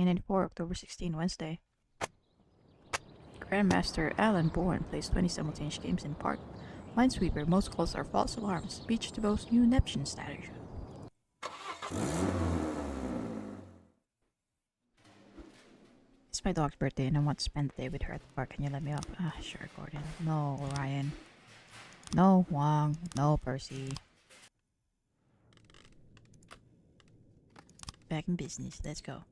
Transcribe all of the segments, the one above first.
1994, October 16, Wednesday. Grandmaster Alan Bourne plays 20 simultaneous games in part. Minesweeper, most calls are false alarms. Beach to boast new Neptune status. It's my dog's birthday and I want to spend the day with her at the park. Can you let me off? Sure, Gordon. No, Ryan. No, Wong. No, Percy. Back in business. Let's go.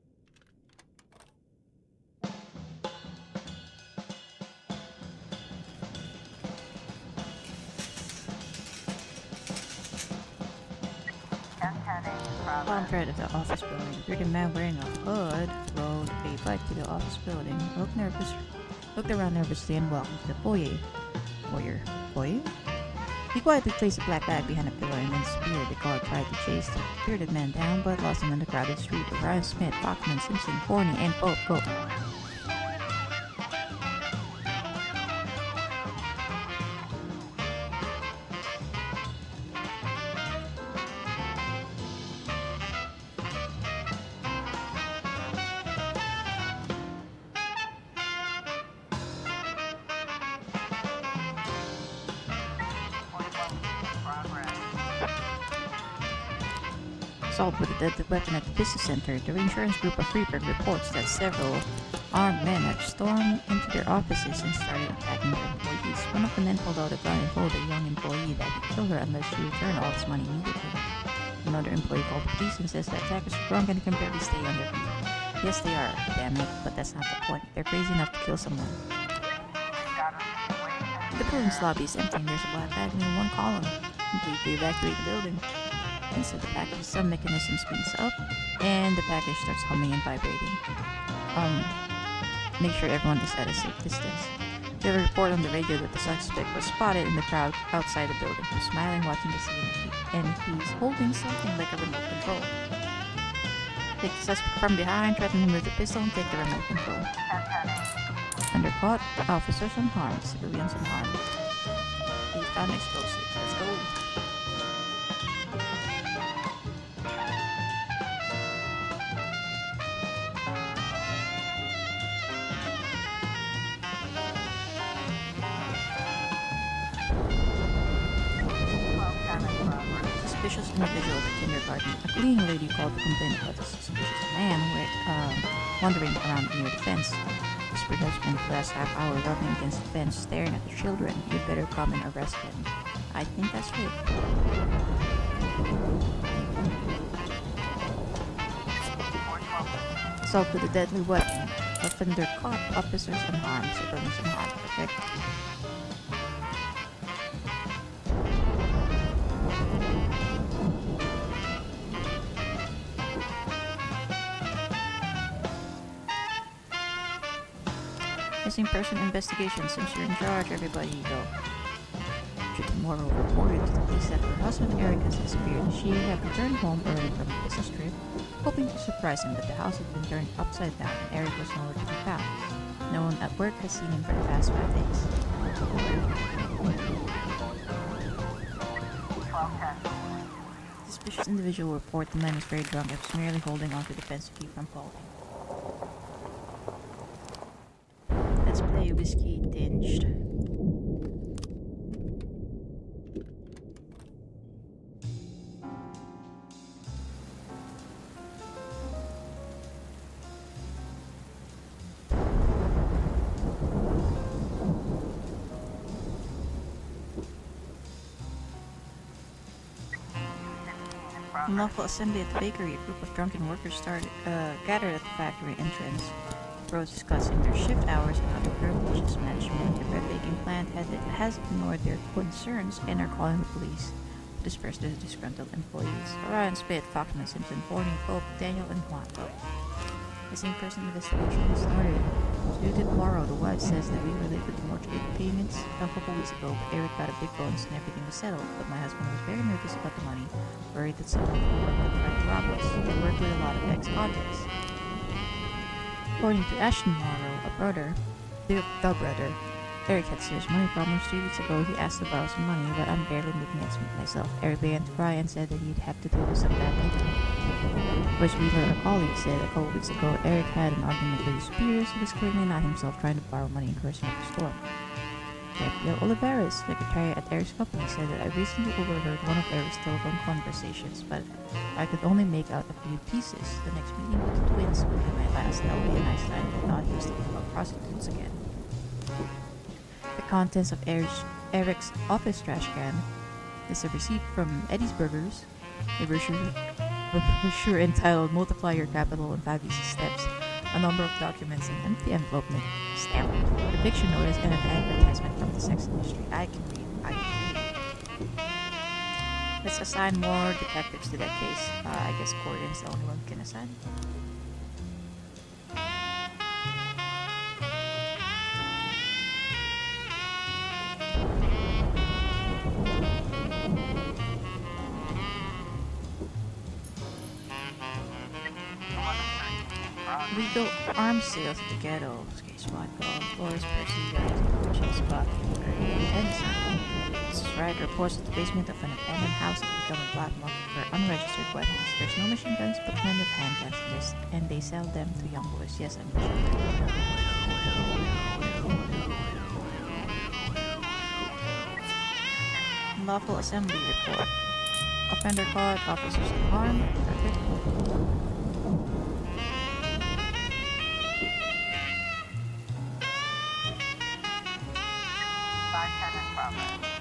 While I'm at the office building, a bearded man wearing a hood rode a bike to the office building. Looked around nervously and walked into the foyer. Foyer? He quietly placed a black bag behind a pillar and then speared. The guard tried to chase the bearded man down, but lost him in the crowded street. Ryan Smith, Foxman, Simpson, Forney, and Pope go. Assault with a deadly weapon at the business center. The insurance group of Freeburg reports that several armed men have stormed into their offices and started attacking their employees. One of the men pulled out a gun and told a young employee that he'd kill her unless she returned all his money immediately. Another employee called the police and says that attackers are drunk and can barely stay on their feet. Yes, they are, damn it, but that's not the point. They're crazy enough to kill someone. The building's lobby is empty and there's a black bag in one column. Completely evacuate the building. Inside the package, some mechanism speeds up, and the package starts humming and vibrating. Make sure everyone is at a safe distance. We have a report on the radio that the suspect was spotted in the crowd outside the building. He's smiling, watching the scene, and he's holding something like a remote control. Take the suspect from behind, threaten him with a pistol, and take the remote control. Under caught, officers unharmed, civilians unharmed. They found explosives. Let's go. Suspicious individual at the kindergarten. A cleaning lady called to complain about a suspicious man wandering around near the fence. This has spent the last half hour rubbing against the fence, staring at the children. You'd better come and arrest him. I think that's it. Assault with a deadly weapon. Offender caught, officers unharmed, civilians unharmed. Protect. Missing person investigation. Since you're in charge, everybody go. She tomorrow reported to the police that her husband Eric has disappeared. She had returned home early from a business trip, hoping to surprise him, but the house had been turned upside down and Eric was nowhere to be found. No one at work has seen him for the past 5 days. Suspicious individual report the man was very drunk and was merely holding onto the fence to keep from falling. Let's play Whiskey Tinged. Unlawful assembly at the bakery. A group of drunken workers gathered at the factory entrance. Bros discussing their shift hours and other privileges. Management of the bread baking plant has ignored their concerns and are calling the police to disperse the disgruntled employees. Ryan Smith, Foxman, Simpson, Forney, Pope, Daniel, and Juan. Missing person investigation is started. Due to tomorrow, the wife says that we were late with the mortgage payments a couple weeks ago, but Eric got a big bonus and everything was settled. But my husband was very nervous about the money, worried that someone would work would try to rob us. We work with a lot of ex-convicts. According to Ashton Morrow, the brother, Eric had serious money problems 3 weeks ago. He asked to borrow some money, but I'm barely making ends meet myself. Eric began to cry and said that he'd have to deal with some bad eating. Which Wheeler, a colleague, said a couple weeks ago Eric had an argument with his superiors. He was clearly not himself, trying to borrow money and cursing up a storm. Gabriel Olivares, secretary at Eric's company, said that I recently overheard one of Eric's telephone conversations, but I could only make out a few pieces. The next meeting with the twins would be my last. That would be a nice night. I thought he was thinking about prostitutes again. The contents of Eric's office trash can is a receipt from Eddie's Burgers, a brochure entitled Multiply Your Capital in 5 Easy Steps, a number of documents, an empty envelope with a stamp, eviction notice, and an advertisement from the sex industry. I can read. Let's assign more detectives to that case. I guess Gordon's the only one we can assign. Legal arms sales at the ghetto. Okay, SWAT call. Flores, Percy, Chase, Buck, and Henderson. This is right. Reports that the basement of an abandoned house has become a black market for unregistered weapons. There's no machine guns, but plenty of handguns, and they sell them to young boys. Yes, I'm sure. Lawful assembly report. Offender caught, officers unharmed. Perfect.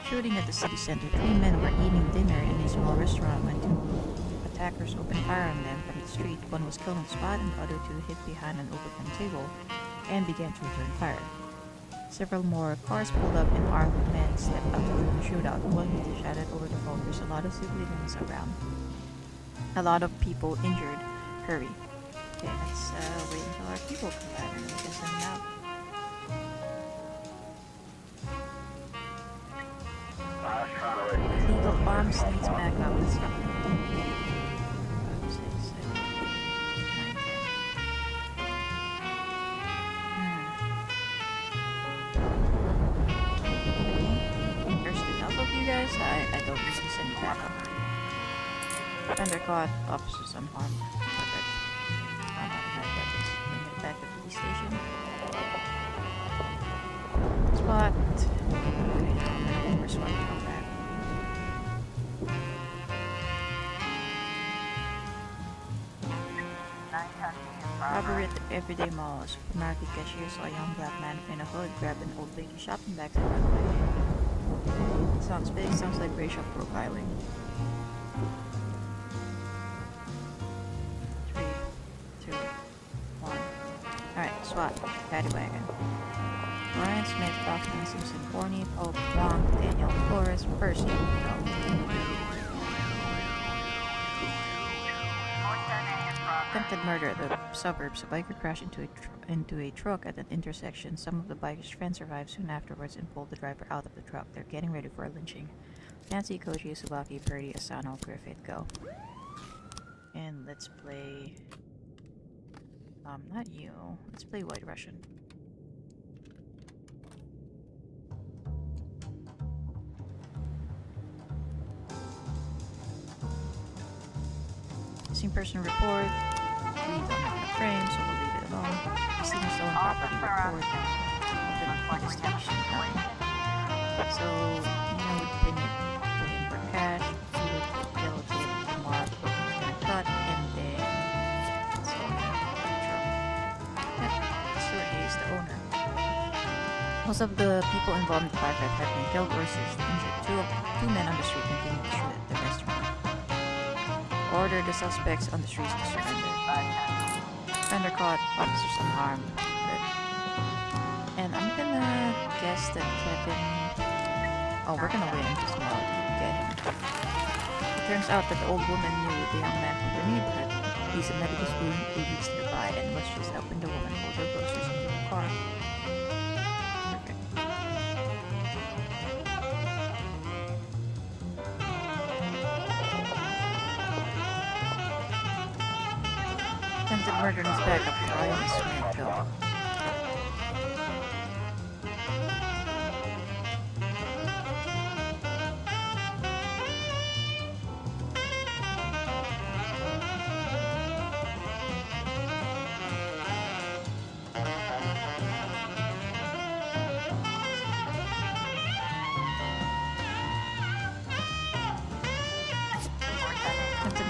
Shooting at the city center. 3 men were eating dinner in a small restaurant when 2 attackers opened fire on them from the street. One was killed on the spot and the other 2 hid behind an overturned table and began to return fire. Several more cars pulled up and armed men stepped out to the shootout. One shouted over the phone, "There's a lot of civilians around. A lot of people injured. Hurry." Okay, let's wait until our people come back and we can send them out. Legal arms needs backup. Let's go. 5, 6, 7, 8, 9, 10. There's enough of you guys. I don't need to send you backup. Offender caught. Officers unharmed. Perfect. Unauthorized weapons. Bring it back to the police station. Spot. Okay. We're SWAT to come back. Robbery at the Everyday Mall. A supermarket cashier saw a young black man in a hood grab an old lady's shopping bags and run away. Sounds big, sounds like racial profiling. 3, 2, 1. Alright, SWAT. Paddy wagon. Ryan Smith, Faulkner, Simpson, Corney, Pope, Wong, Daniel, Flores, Percy. Attempted murder at the suburbs. A biker crashed into a truck at an intersection. Some of the biker's friends survived soon afterwards and pulled the driver out of the truck. They're getting ready for a lynching. Nancy, Koji, Subaki, Purdy, Asano, Griffith, go. And let's play... not you. Let's play White Russian. Missing person report. We don't have a frame, so we'll leave it alone. Receiving stolen property report. Open police station. So, we'd bring it to him for cash. He would relocate the mark where he was gonna cut, and then so we have the truck. Yep, Stuart Hayes, the owner. Most of the people involved in the firefight have been killed or seriously injured. Two men on the street continue to shoot at the restaurant. Order the suspects on the streets to surrender. Offender caught, officers unharmed. Good. And I'm gonna guess that Kevin... Oh, we're gonna wait until tomorrow to get him. It turns out that the old woman knew the young man from the neighborhood. He's a medical student who lives nearby and was just helping the woman hold her groceries into the car. Perfect. Attempted murder in his backup. Ryan Smith, go.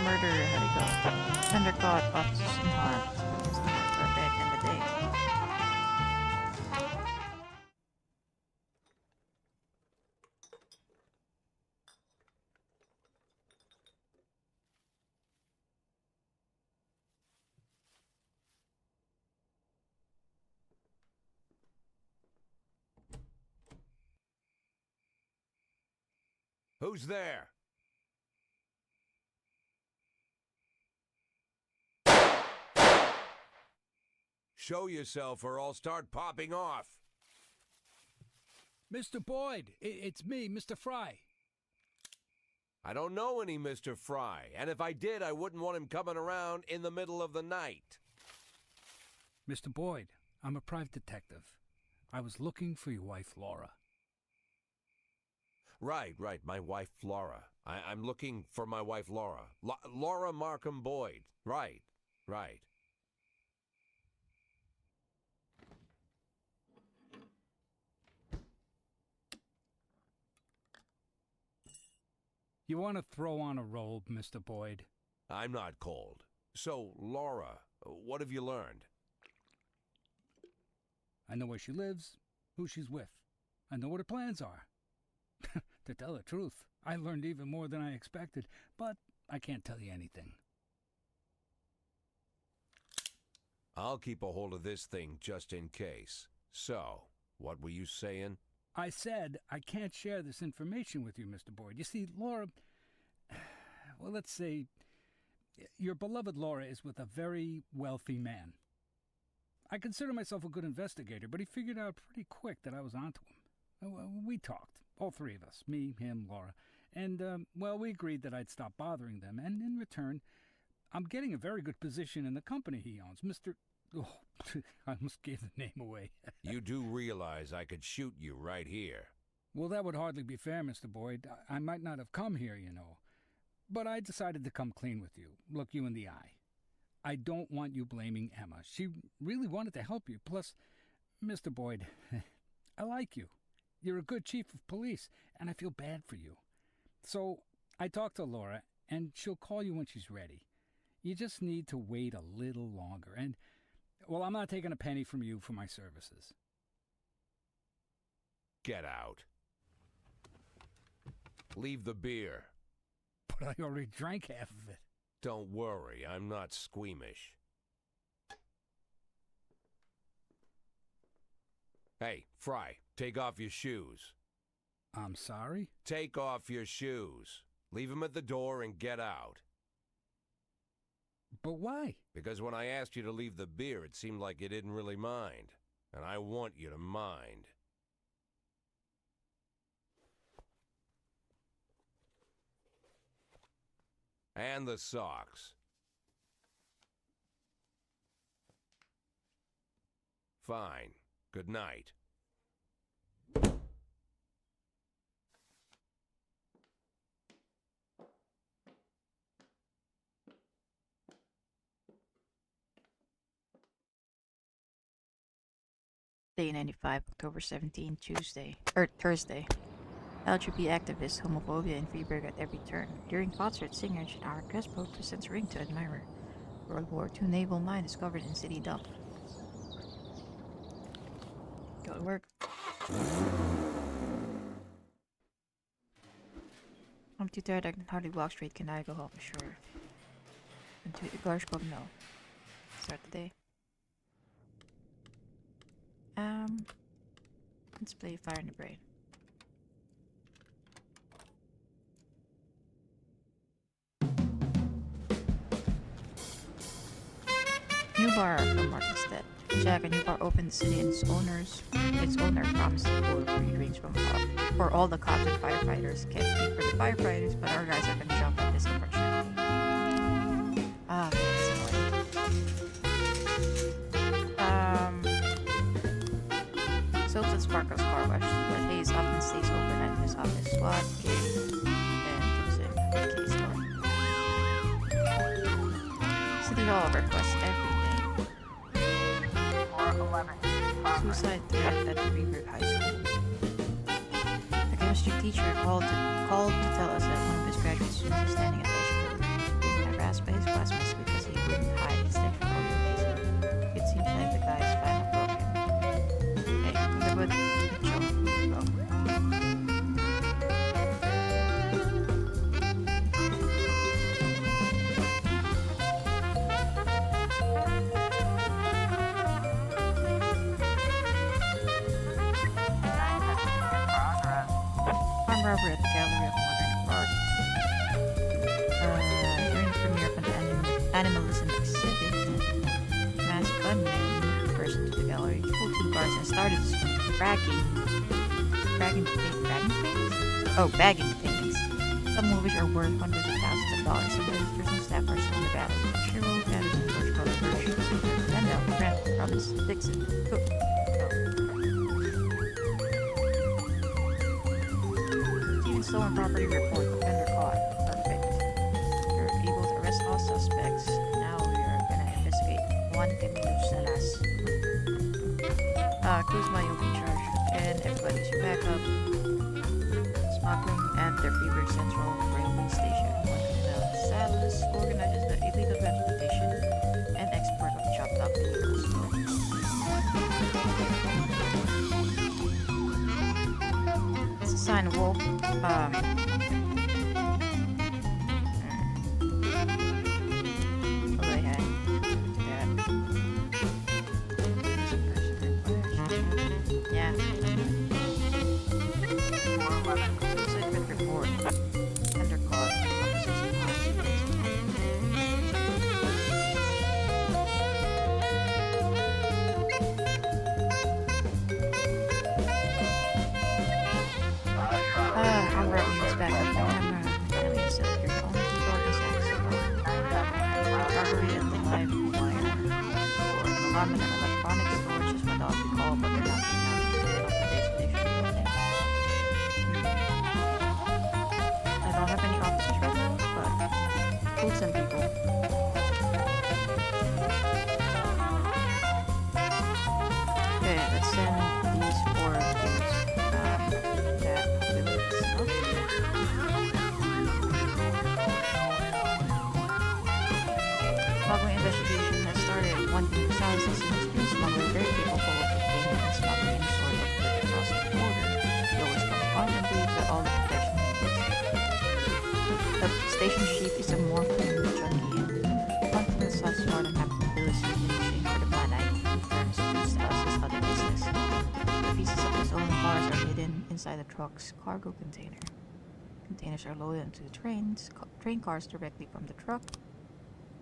murderer, how'd it go? Sender caught, officers in hot. It's time for a big end of the day. Who's there? Show yourself or I'll start popping off. Mr. Boyd, it's me, Mr. Fry. I don't know any Mr. Fry, and if I did, I wouldn't want him coming around in the middle of the night. Mr. Boyd, I'm a private detective. I was looking for your wife, Laura. Right, my wife, Laura. I'm looking for my wife, Laura. Laura Markham Boyd. Right. You want to throw on a robe, Mr. Boyd? I'm not cold. So, Laura, what have you learned? I know where she lives, who she's with. I know what her plans are. To tell the truth, I learned even more than I expected, but I can't tell you anything. I'll keep a hold of this thing just in case. So, what were you saying? I said I can't share this information with you, Mr. Boyd. You see, Laura... Well, let's say... Your beloved Laura is with a very wealthy man. I consider myself a good investigator, but he figured out pretty quick that I was onto him. We talked, all three of us, me, him, Laura, and, we agreed that I'd stop bothering them, and in return, I'm getting a very good position in the company he owns, Mr. Oh, I almost gave the name away. You do realize I could shoot you right here. Well, that would hardly be fair, Mr. Boyd. I might not have come here, you know. But I decided to come clean with you, look you in the eye. I don't want you blaming Emma. She really wanted to help you. Plus, Mr. Boyd, I like you. You're a good chief of police, and I feel bad for you. So I talked to Laura, and she'll call you when she's ready. You just need to wait a little longer, and, well, I'm not taking a penny from you for my services. Get out. Leave the beer. But I already drank half of it. Don't worry, I'm not squeamish. Hey, Fry, take off your shoes. I'm sorry? Take off your shoes. Leave them at the door and get out. But why? Because when I asked you to leave the beer, it seemed like you didn't really mind. And I want you to mind. And the socks. Fine. Good night. Day 95, October 17, Thursday. LGBT activists, homophobia in Freeburg at every turn. During concert, singers in our guest boat presents ring to admirer. World War II naval mine discovered in city dump. Go to work. I'm too tired, I can hardly walk straight. Can I go home? Sure. And to the Garsh Club, no. Start the day. Let's play Fire in the Brain. New bar from Martinstead. Jack, a new bar opened the city and its owner promised to pull free drinks from for all the cops and firefighters. Can't speak for the firefighters, but our guys are gonna jump at this opportunity. Ah, that's annoying. Soaps and Sparkle's car wash, but Hayes often stays overnight in his office. SWAT, game, and gives him the case going. City Hall requests everything. 411. Suicide threat at Freeburg High School. The chemistry teacher called to tell us that one of his graduate students is standing at the edge of the suspect is classmates because he wouldn't hide his sexual orientation. It seems like the guy is fine and broken. Hey, everybody, chill. Go. Armed robbery at the Gallery of Modern Art. During the premiere of an animalism exhibit, masked gunman burst into the gallery, pulled two guards, and started bagging paintings, some of which are worth hundreds of thousands of dollars. Some visitors and staff are still in the battle. Shiro, Patterson, George Carter, Birch, Randall, Grant, Robbins, Dixon, Cook. Stolen property report. Offender caught. Perfect. You're able to arrest all suspects. Now we are gonna investigate Juan Camilo Salas. Kuzma, you'll be charged. And everybody should back up. Smuggling at the Freeburg Central Railway Station. Juan Camilo Salas organizes the illegal transportation and export of chopped up vehicles. It's a sign of wolf. Oh, they had. Yeah. Suicide with report. Undercaught. I'll write you this back up. Enemy said you're the only two organizations. Robbery at the live wire. Or an alarm in an electronic store just went off the call, but they're not being out to the today's station building. I don't have any officers right now, but food some people. Okay, let's send these 4 dudes. Smuggling investigation has started. One thing besides this is smuggling very capable of obtaining and smuggling any sort of goods across the border. He always comes armed and believes that all the protection he gets. The station chief is a morphine junkie and one thing that's not smart and having the ability to use for the blind eye turns to his other business. The pieces of his own cars are hidden inside the truck's cargo container. Containers are loaded into train cars directly from the truck.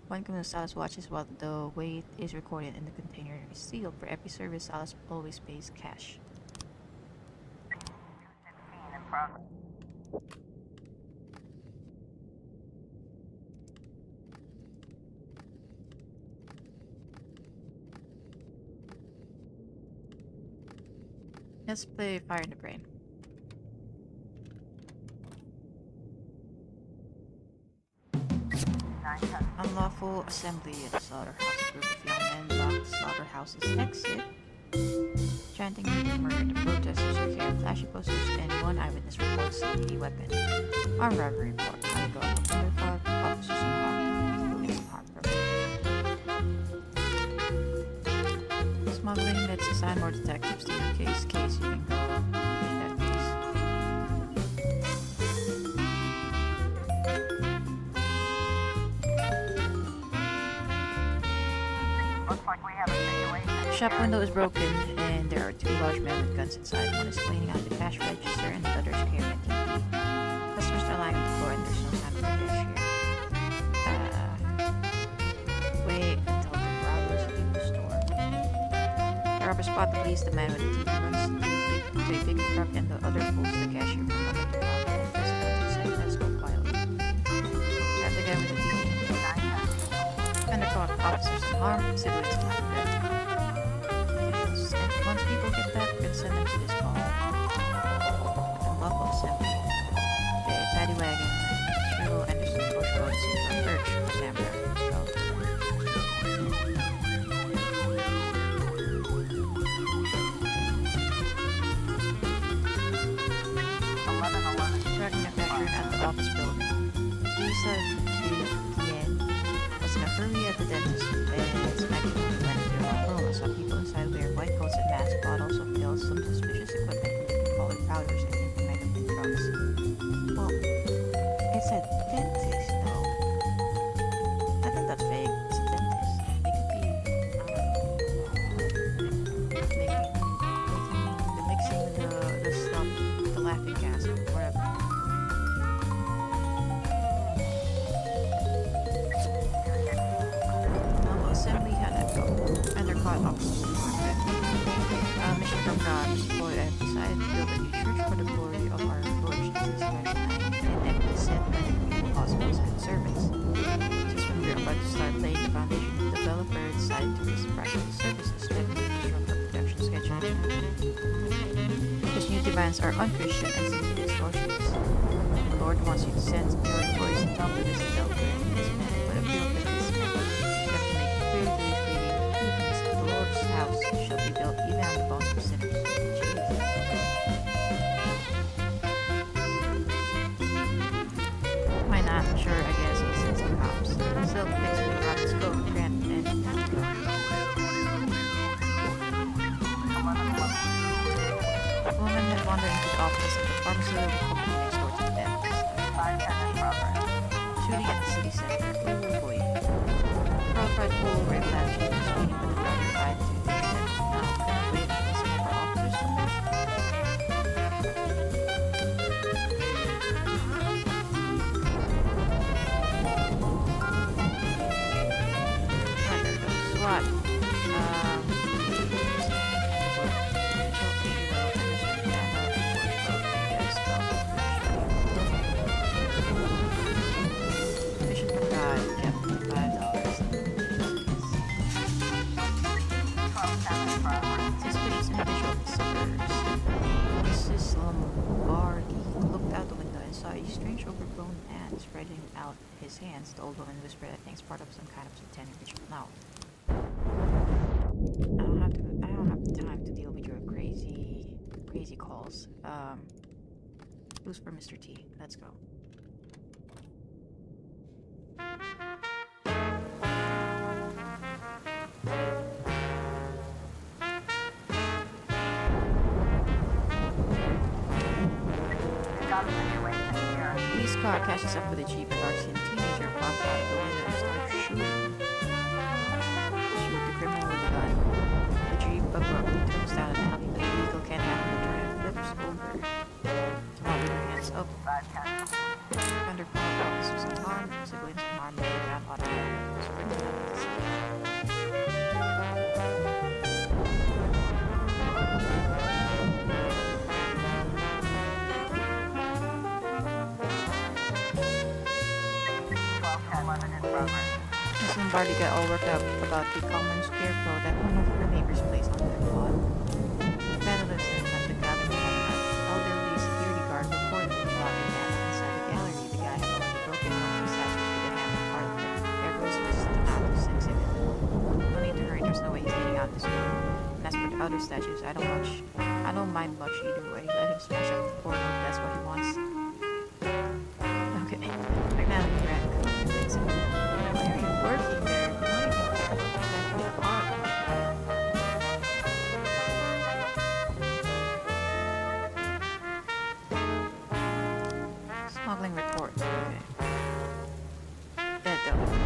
One Camilo Salas watches while the weight is recorded and the container is sealed. For every service, Salas always pays cash. Let's play Fire in the Brain. Unlawful assembly at the slaughterhouse. A group of young men block the slaughterhouse's exit, chanting murder. The protesters are carrying flashy posters, and one eyewitness reports a weapon. Armed robbery report. I go up under officers and harm. Smuggling. Let's assign more detectives to your case. You can go in that case. Looks like we have a situation. The shop window is broken, and there are 2 large men with guns inside. One is cleaning out the cash register, and the other is carrying a TV. Customers are lying on the floor, and there's no sign of the cashier. Wait until the robbers leave the store. The robbers spot the police. The man with the TV runs to a big truck, and the other pulls the cashier from under the counter and presses it inside. Let's go quietly. Grab the guy with the TV. Undercover officers unarmed, civilians not good. And once people get back, we can send them to this call. Unlawful assembly. Okay, paddy wagon. Shiro, Anderson, Bush Road, Super, Birch, Camera. Go. Drug manufacturing at the office building. Lisa Yen caught up. Mission from God. Mr. Boyd, I have decided to build a new church for the glory of our Lord Jesus Christ and that we set many people possible as good servants. Just when we were about to start laying the foundation, the developer decided to raise the price of the services that would disrupt our production schedule. His new demands are unchristian and simply extortionist. The Lord wants you to send your employees to talk to this developer and his man, but appeal to his man. You have to make it clear to his reading that the Lord's house shall be built even on the bones of sinners. Jesus. Why not? Sure, I guess he sent some cops. Silk mixed with Robin's coat, Grant, and Tactical. A woman had wandered into the office of the pharmaceutical company next door to the dentist. Shooting at the city center. Ooh boy. Carl tried to pull over and flash she was speeding, but the driver tried to reach them. Now, couldn't wait until some of our officers come back. SWAT. Mission from God, yeah, $5. Suspicious individual in suburbs. Mrs. Lombardi looked out the window and saw a strange overgrown man spreading out his hands. The old woman whispered, I think it's part of some kind of satanic ritual. Now, I don't have the time to deal with your crazy calls. Who's for Mr. T? Let's go. Police car catches up with a Jeep and Darcy and a teenager pops out of the window and starts shooting. Shoot the criminal with a gun. The Jeep abruptly turns down an alley, but the vehicle can't handle the turn and flips over. Come on with your hands up. Undercover officers unharmed, civilians unharmed, and the ground automatic. Sprinting up to the side. Miss Lombardi got all worked up about the common scarecrow that one of her neighbors placed on their lawn. Vandalism at the gathering of an elderly security guard reportedly locked a man inside the gallery. The guy had already broken one of the statues with a hammer part of it. Everyone's just out of this exhibit. No need to hurry, there's no way he's getting out this door. And as for the other statues, I don't mind much either way. Let him smash up the portal if that's what he wants. Okay. Right now, Grant. Why are you working there? Why are you there? That's your art. Smuggling report. Okay. Dead though.